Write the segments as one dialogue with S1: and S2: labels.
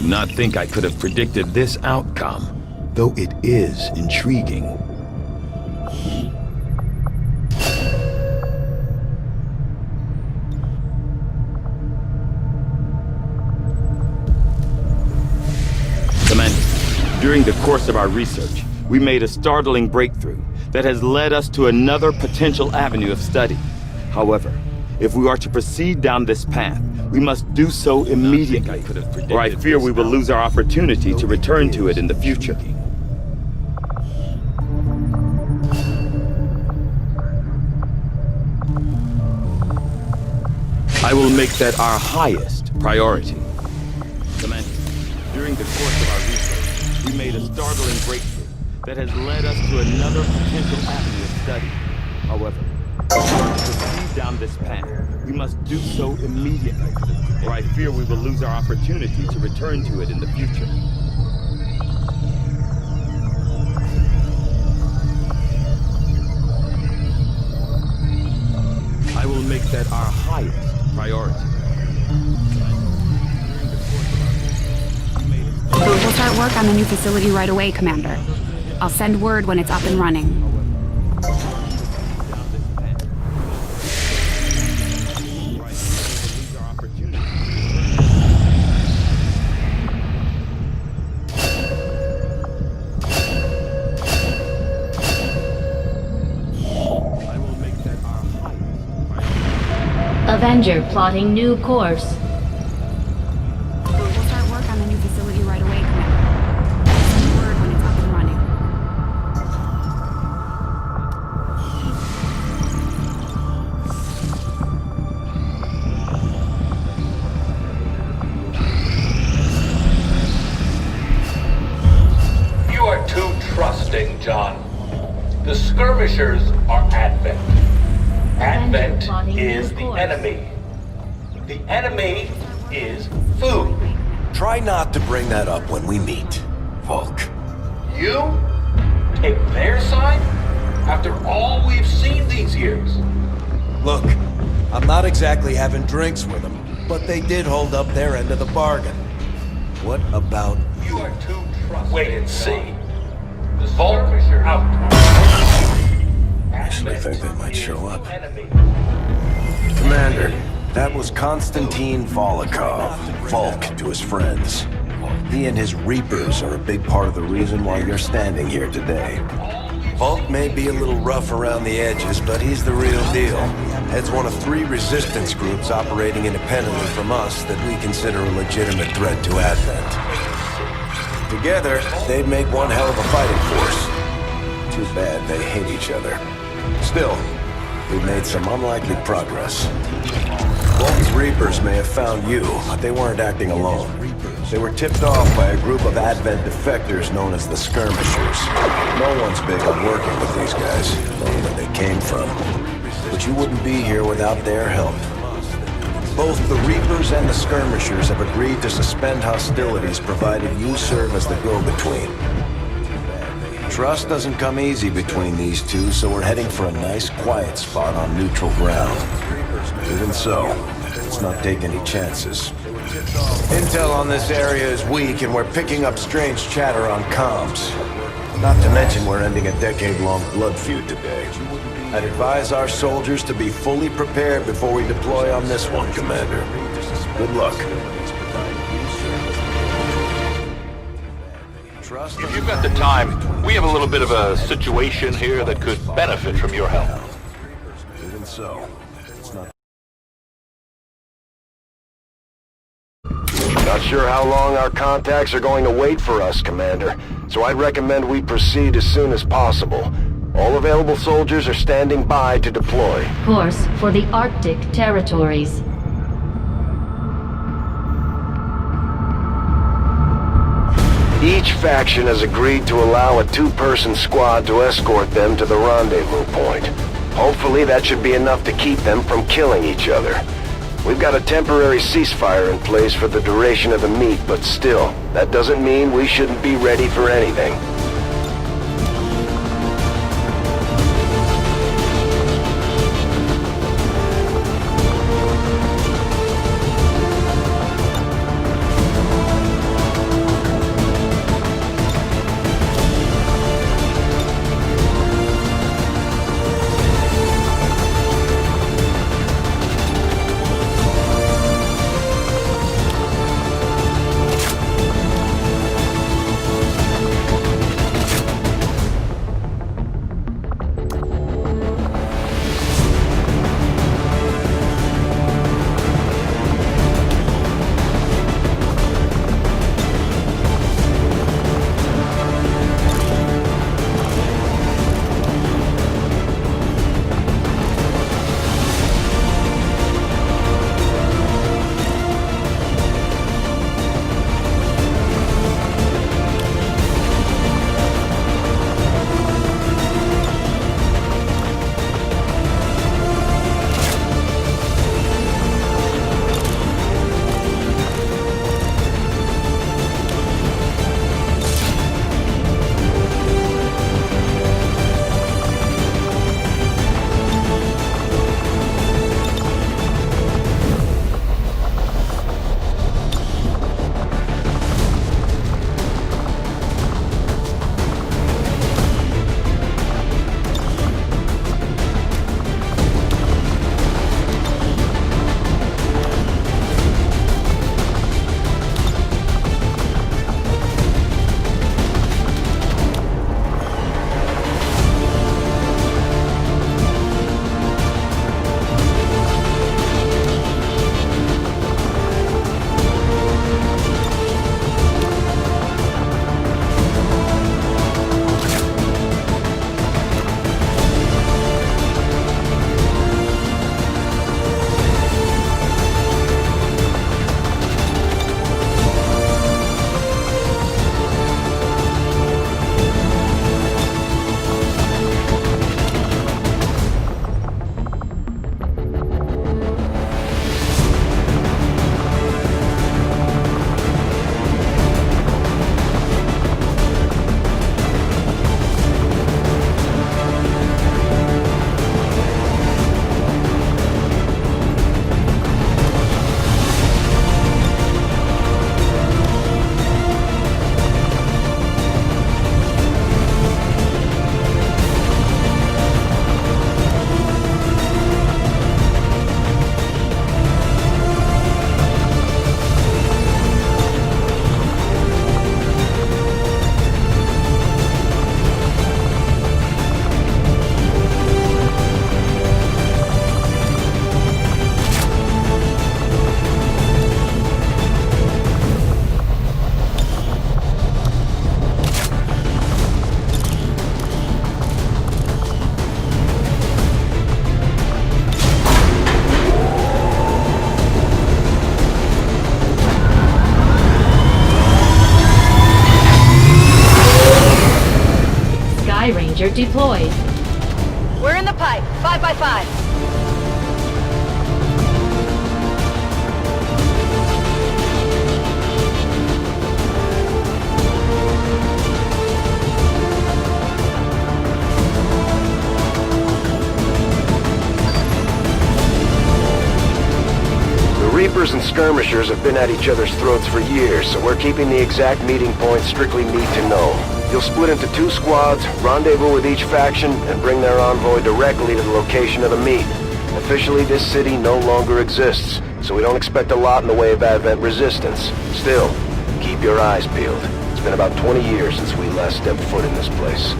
S1: not think I could have predicted this outcome, though it is intriguing. Commander, during the course of our research, we made a startling breakthrough that has led us to another potential avenue of study. However, if we are to proceed down this path, we must do so immediately, or I fear we will lose our opportunity to return to it in the future. I will make that our highest priority. Commander, during the course of our research, we made a startling breakthrough that has led us to another potential avenue of study. However, to proceed down this path, we must do so immediately, or I fear we will lose our opportunity to return to it in the future. I will make that our highest priority.
S2: We'll start work on the new facility right away, Commander. I'll send word when it's up and running.
S3: Avenger plotting new course.
S2: We'll start work on the new facility right away, Commander. I'll send word when it's up and running.
S4: You are too trusting, John. The skirmishers are Advent. Advent is the enemy. The enemy is food.
S5: Try not to bring that up when we meet, Volk.
S4: You take their side after all we've seen these years.
S5: Look, I'm not exactly having drinks with them, but they did hold up their end of the bargain. What about
S4: You are too trusting. Wait and see. The skirmishers out.
S5: Actually think they might show up.
S4: Enemy.
S5: Commander, that was Konstantin Volokov, Volk to his friends. He and his Reapers are a big part of the reason why you're standing here today. Volk may be a little rough around the edges, but he's the real deal. Heads one of 3 resistance groups operating independently from us that we consider a legitimate threat to Advent. Together, they'd make one hell of a fighting force. Too bad they hate each other. Still, we've made some unlikely progress. Volk's Reapers may have found you, but they weren't acting alone. They were tipped off by a group of Advent defectors known as the Skirmishers. No one's big on working with these guys, knowing where they came from. But you wouldn't be here without their help. Both the Reapers and the Skirmishers have agreed to suspend hostilities provided you serve as the go-between. Trust doesn't come easy between these two, so we're heading for a nice, quiet spot on neutral ground. Even so, let's not take any chances. Intel on this area is weak, and we're picking up strange chatter on comms. Not to mention we're ending a decade-long blood feud today. I'd advise our soldiers to be fully prepared before we deploy on this one, Commander. Good luck.
S6: If you've got the time, we have a little bit of a situation here that could benefit from your help.
S5: Even so, it's not...
S7: Not sure how long our contacts are going to wait for us, Commander, so I'd recommend we proceed as soon as possible. All available soldiers are standing by to deploy.
S3: Course for the Arctic territories.
S7: Each faction has agreed to allow a 2-person squad to escort them to the rendezvous point. Hopefully that should be enough to keep them from killing each other. We've got a temporary ceasefire in place for the duration of the meet, but still, that doesn't mean we shouldn't be ready for anything.
S3: Commander deployed.
S8: We're in the pipe. 5 by 5.
S7: Reapers and skirmishers have been at each other's throats for years, so we're keeping the exact meeting point strictly need to know. You'll split into 2 squads, rendezvous with each faction, and bring their envoy directly to the location of the meet. Officially, this city no longer exists, so we don't expect a lot in the way of Advent resistance. Still, keep your eyes peeled. It's been about 20 years since we last stepped foot in this place.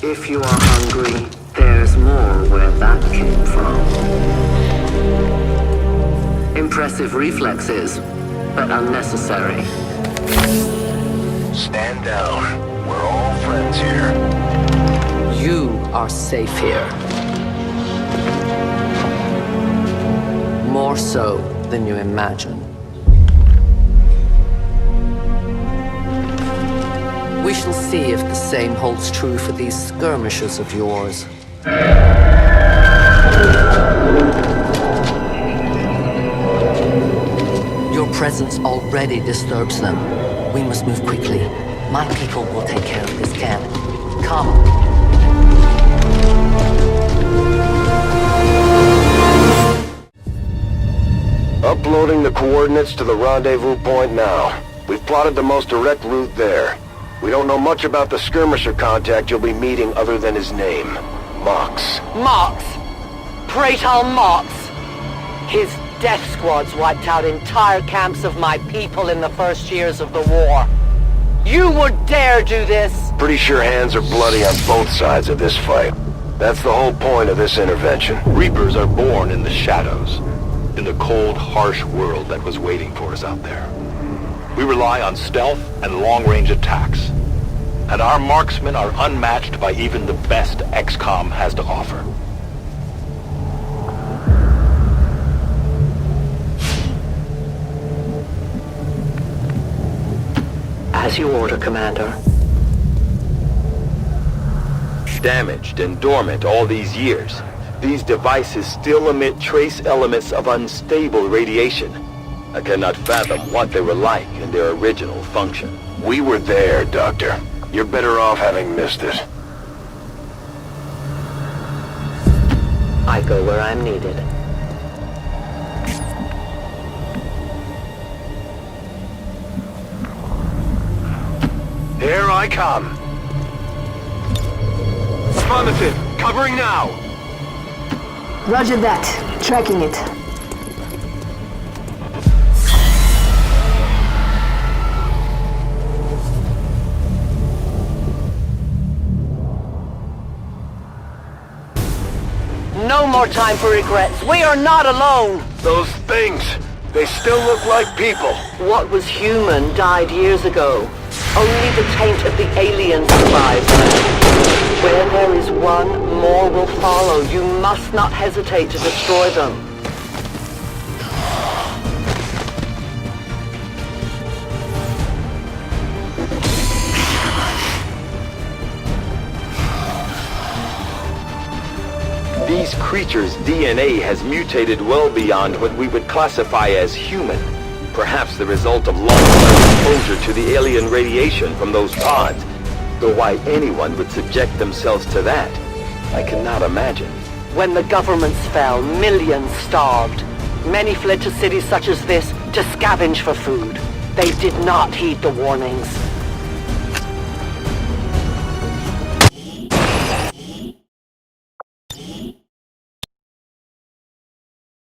S9: If you are hungry, there's more where that came from. Impressive reflexes, but unnecessary.
S7: Stand down. We're all friends here.
S9: You are safe here. More so than you imagine. We shall see if the same holds true for these skirmishers of yours. Your presence already disturbs them. We must move quickly. My people will take care of this camp. Come.
S7: Uploading the coordinates to the rendezvous point now. We've plotted the most direct route there. We don't know much about the skirmisher contact you'll be meeting other than his name. Mox.
S8: Mox! Praetor Mox! His death squads wiped out entire camps of my people in the first years of the war. You would dare do this?
S7: Pretty sure hands are bloody on both sides of this fight. That's the whole point of this intervention.
S6: Reapers are born in the shadows, in the cold, harsh world that was waiting for us out there. We rely on stealth and long-range attacks, and our marksmen are unmatched by even the best Xcom has to offer.
S9: As you order, Commander.
S1: Damaged and dormant all these years, these devices still emit trace elements of unstable radiation. I cannot fathom what they were like in their original function.
S7: We were there, Doctor. You're better off having missed it.
S9: I go where I'm needed.
S7: Here I come. Affirmative. Covering now.
S10: Roger that. Tracking it.
S8: No more time for regrets. We are not alone.
S7: Those things, they still look like people.
S8: What was human died years ago. Only the taint of the alien survives. Where there is one, more will follow. You must not hesitate to destroy them.
S1: These creatures' DNA has mutated well beyond what we would classify as human. Perhaps the result of long-term exposure to the alien radiation from those pods. Though why anyone would subject themselves to that, I cannot imagine.
S8: When the governments fell, millions starved. Many fled to cities such as this to scavenge for food. They did not heed the warnings.